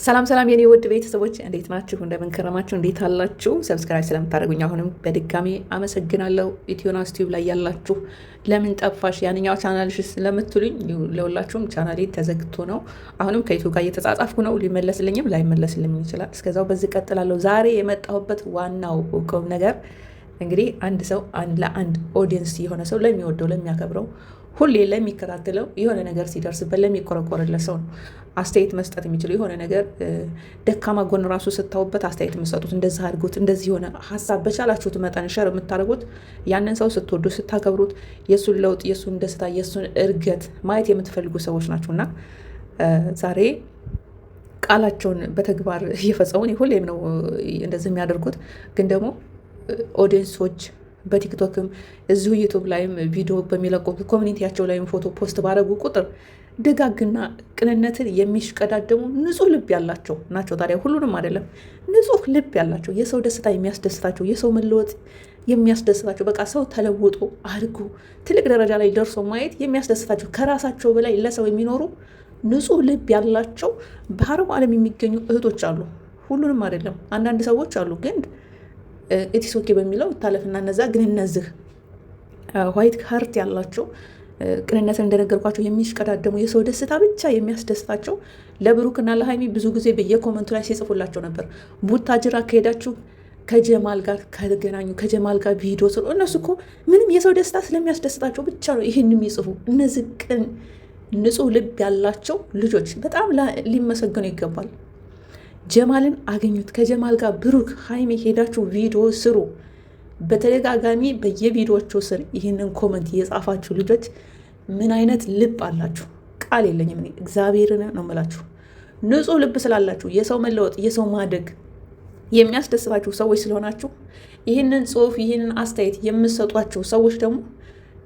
ሰላም ሰላም የኔ ውድ ቤተሰቦች እንዴት ናችሁ? እንደምንከረማችሁ እንዴት አላችሁ? ሰብስክራይብ ስለምታደርጉኝ አሁንም በድጋሚ አመሰግናለሁ። ኢትዮናስ ቲዩብ ላይ ያላችሁ ለምን ጠፋሽ ያንኛው ቻናልሽ ስለምትሉኝ ለሁላችሁም ቻናሌ ተዘግቶ ነው። አሁንም ከዩቲዩብ ጋር እየተጻጻፍኩ ነው። ሊመለስልኝም ላይመለስልኝ ይችላል። እስከዛው በዚህ ቀጥላለሁ። ዛሬ የመጣሁበት ዋናው ቁም ነገር እንግዲህ አንድ ሰው ለአንድ ኦዲየንስ የሆነ ሰው ለሚወደው ለሚያከብረው ሁሌ ለሚከታተለው የሆነ ነገር ሲደርስበት ለሚቆረቆርለት ሰው ነው አስተያየት መስጠት የሚችለው። የሆነ ነገር ደካማ ጎን ራሱ ስታውበት አስተያየት የምትሰጡት እንደዚህ አድርጉት፣ እንደዚህ የሆነ ሀሳብ በቻላችሁት መጠን ሸር የምታደርጉት ያንን ሰው ስትወዱ ስታከብሩት፣ የእሱን ለውጥ፣ የእሱን ደስታ፣ የእሱን እድገት ማየት የምትፈልጉ ሰዎች ናቸው እና ዛሬ ቃላቸውን በተግባር እየፈጸሙ ሁሌም ነው እንደዚህ የሚያደርጉት ግን ደግሞ ኦዲየንሶች በቲክቶክም እዚሁ ዩቱብ ላይም ቪዲዮ በሚለቁት ኮሚኒቲያቸው ላይም ፎቶ ፖስት ባረጉ ቁጥር ደጋግና ቅንነትን የሚሽቀዳደሙ ንጹህ ልብ ያላቸው ናቸው። ታዲያ ሁሉንም አይደለም፣ ንጹህ ልብ ያላቸው የሰው ደስታ የሚያስደስታቸው የሰው መለወጥ የሚያስደስታቸው በቃ ሰው ተለውጦ አድጎ ትልቅ ደረጃ ላይ ደርሶ ማየት የሚያስደስታቸው ከራሳቸው በላይ ለሰው የሚኖሩ ንጹህ ልብ ያላቸው በአረቡ ዓለም የሚገኙ እህቶች አሉ። ሁሉንም አይደለም፣ አንዳንድ ሰዎች አሉ ግን ኢቲሶኬ በሚለው ይታለፍና እነዛ ግን እነዚህ ዋይት ሃርት ያላቸው ቅንነትን እንደነገርኳቸው የሚሽቀዳደሙ የሰው ደስታ ብቻ የሚያስደስታቸው ለብሩክና ለሀይሚ ብዙ ጊዜ በየኮመንቱ ላይ ሲጽፉላቸው ነበር። ቡታጅራ ከሄዳችሁ ከጀማል ጋር ከተገናኙ ከጀማል ጋር ቪዲዮ ስሩ። እነሱ እኮ ምንም የሰው ደስታ ስለሚያስደስታቸው ብቻ ነው ይህን የሚጽፉ። እነዚህ ቅን ንጹህ ልብ ያላቸው ልጆች በጣም ሊመሰገኑ ይገባል። ጀማልን አገኙት። ከጀማል ጋር ብሩክ ሀይሚ ሄዳችሁ ቪዲዮ ስሩ። በተደጋጋሚ በየቪዲዮዎቹ ስር ይህንን ኮመንት የጻፋችሁ ልጆች ምን አይነት ልብ አላችሁ? ቃል የለኝም። እግዚአብሔርን ነው የምላችሁ። ንጹህ ልብ ስላላችሁ የሰው መለወጥ የሰው ማደግ የሚያስደስታችሁ ሰዎች ስለሆናችሁ ይህንን ጽሁፍ ይህንን አስተያየት የምሰጧቸው ሰዎች ደግሞ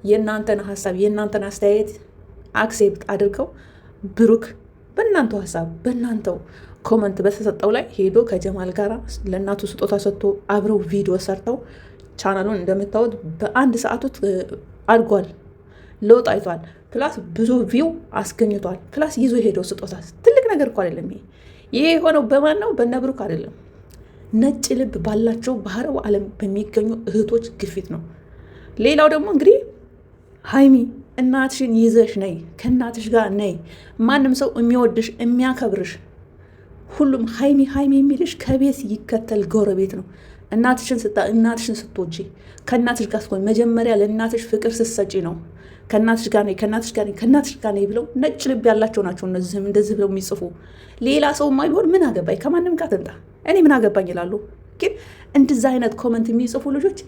የእናንተን ሀሳብ የእናንተን አስተያየት አክሴፕት አድርገው ብሩክ በእናንተው ሀሳብ በእናንተው ኮመንት በተሰጠው ላይ ሄዶ ከጀማል ጋር ለእናቱ ስጦታ ሰጥቶ አብረው ቪዲዮ ሰርተው ቻናሉን እንደምታዩት በአንድ ሰዓቱት አድጓል፣ ለውጥ አይቷል። ፕላስ ብዙ ቪው አስገኝቷል። ፕላስ ይዞ ሄደው ስጦታ ትልቅ ነገር እኮ አይደለም። ይሄ የሆነው በማን ነው? በእነ ብሩክ አይደለም። ነጭ ልብ ባላቸው በአረቡ ዓለም በሚገኙ እህቶች ግፊት ነው። ሌላው ደግሞ እንግዲህ ሀይሚ እናትሽን ይዘሽ ነይ፣ ከእናትሽ ጋር ነይ። ማንም ሰው የሚወድሽ የሚያከብርሽ ሁሉም ሀይሚ ሀይሚ የሚልሽ ከቤት ይከተል ጎረቤት ነው። እናትሽን ስትወጂ ከእናትሽ ጋር ስትሆን መጀመሪያ ለእናትሽ ፍቅር ስትሰጪ ነው። ከእናትሽ ጋር ነይ ከእናትሽ ጋር ነይ ከእናትሽ ጋር ነይ ብለው ነጭ ልብ ያላቸው ናቸው። እነዚህም እንደዚህ ብለው የሚጽፉ ሌላ ሰውማ ቢሆን ምን አገባኝ ከማንም ጋር ትምጣ እኔ ምን አገባኝ ይላሉ። ግን እንደዚህ አይነት ኮመንት የሚጽፉ ልጆች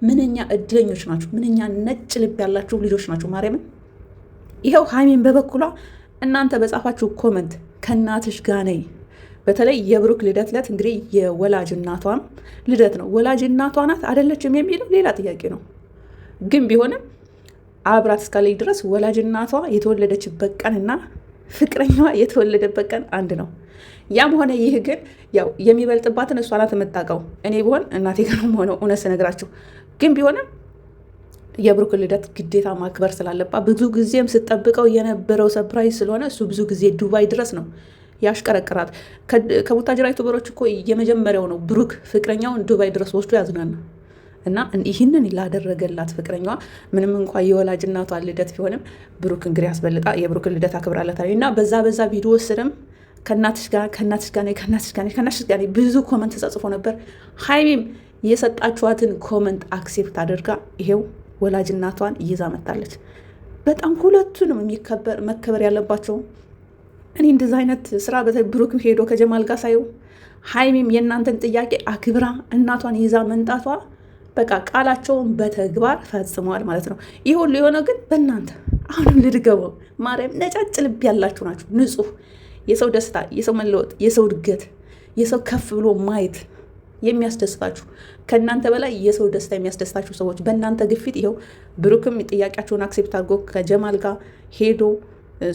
ምንኛ እድለኞች ናቸው። ምንኛ ነጭ ልብ ያላችሁ ልጆች ናቸው። ማርያምን ይኸው ሀይሚን በበኩሏ እናንተ በጻፋችሁ ኮመንት ከእናትሽ ጋር ነይ። በተለይ የብሩክ ልደት ዕለት እንግዲህ የወላጅ እናቷም ልደት ነው። ወላጅ እናቷ ናት አይደለችም የሚለው ሌላ ጥያቄ ነው። ግን ቢሆንም አብራት እስካለኝ ድረስ ወላጅ እናቷ የተወለደችበት ቀንና ፍቅረኛዋ የተወለደበት ቀን አንድ ነው። ያም ሆነ ይህ ግን ያው የሚበልጥባትን እሷ ናት የምታውቀው። እኔ ቢሆን እናቴ ጋር ነው የምሆነው እውነት ስነግራችሁ። ግን ቢሆንም የብሩክ ልደት ግዴታ ማክበር ስላለባት ብዙ ጊዜም ስጠብቀው የነበረው ሰፕራይዝ ስለሆነ እሱ ብዙ ጊዜ ዱባይ ድረስ ነው ያሽቀረቅራት። ከቡታጅራ ዩቱበሮች እኮ የመጀመሪያው ነው ብሩክ ፍቅረኛውን ዱባይ ድረስ ወስዶ ያዝናና እና ይህንን ላደረገላት ፍቅረኛዋ ምንም እንኳ የወላጅ እናቷ ልደት ቢሆንም ብሩክ እንግዲህ ያስበልጣ የብሩክን ልደት አክብራለታል። እና በዛ ቪዲዮ ስርም ከእናትሽ ጋር ብዙ ኮመንት ተጽፎ ነበር። ሀይሚም የሰጣችኋትን ኮመንት አክሴፕት አድርጋ ይሄው ወላጅ እናቷን ይዛ መታለች። በጣም ሁለቱንም መከበር ያለባቸው። እኔ እንደዚህ አይነት ስራ ብሩክም ሄዶ ከጀማል ጋር ሳየው ሀይሚም የእናንተን ጥያቄ አክብራ እናቷን ይዛ መንጣቷ በቃ ቃላቸውን በተግባር ፈጽመዋል ማለት ነው። ይህ ሁሉ የሆነ ግን በእናንተ አሁንም ልድገበው ማርያም ነጫጭ ልብ ያላችሁ ናችሁ። ንጹህ የሰው ደስታ የሰው መለወጥ የሰው እድገት የሰው ከፍ ብሎ ማየት የሚያስደስታችሁ ከእናንተ በላይ የሰው ደስታ የሚያስደስታችሁ ሰዎች በእናንተ ግፊት ይኸው ብሩክም ጥያቄያቸውን አክሴፕት አድርጎ ከጀማል ጋር ሄዶ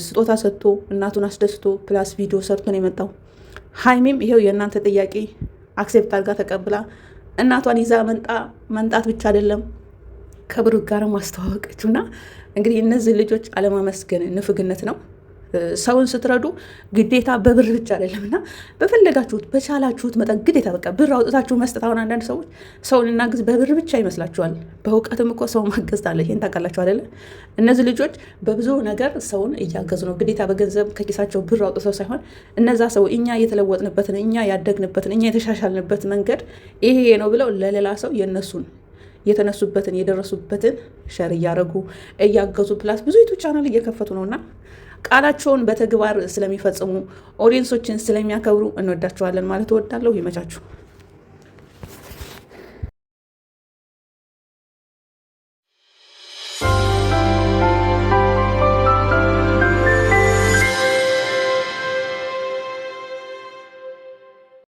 ስጦታ ሰጥቶ እናቱን አስደስቶ ፕላስ ቪዲዮ ሰርቶ ነው የመጣው። ሀይሚም ይሄው የእናንተ ጥያቄ አክሴፕት አድርጋ ተቀብላ እናቷን ይዛ መንጣት ብቻ አይደለም ከብሩክ ጋር ማስተዋወቀችው። እና እንግዲህ እነዚህ ልጆች አለማመስገን ንፍግነት ነው። ሰውን ስትረዱ ግዴታ በብር ብቻ አይደለም እና በፈለጋችሁት በቻላችሁት መጠን ግዴታ በቃ ብር አውጥታችሁ መስጠት። አሁን አንዳንድ ሰዎች ሰውን እናግዝ በብር ብቻ ይመስላችኋል። በእውቀትም እኮ ሰው ማገዝ አለ። ይሄን ታውቃላችሁ አይደለ? እነዚህ ልጆች በብዙ ነገር ሰውን እያገዙ ነው። ግዴታ በገንዘብ ከኪሳቸው ብር አውጥተው ሳይሆን እነዛ ሰው እኛ የተለወጥንበትን እኛ ያደግንበትን እኛ የተሻሻልንበት መንገድ ይሄ ነው ብለው ለሌላ ሰው የነሱን የተነሱበትን የደረሱበትን ሸር እያደረጉ እያገዙ ፕላስ ብዙ ዩቱብ ቻናል እየከፈቱ ነውና ቃላቸውን በተግባር ስለሚፈጽሙ ኦዲየንሶችን ስለሚያከብሩ እንወዳቸዋለን ማለት እወዳለሁ። ይመቻችሁ።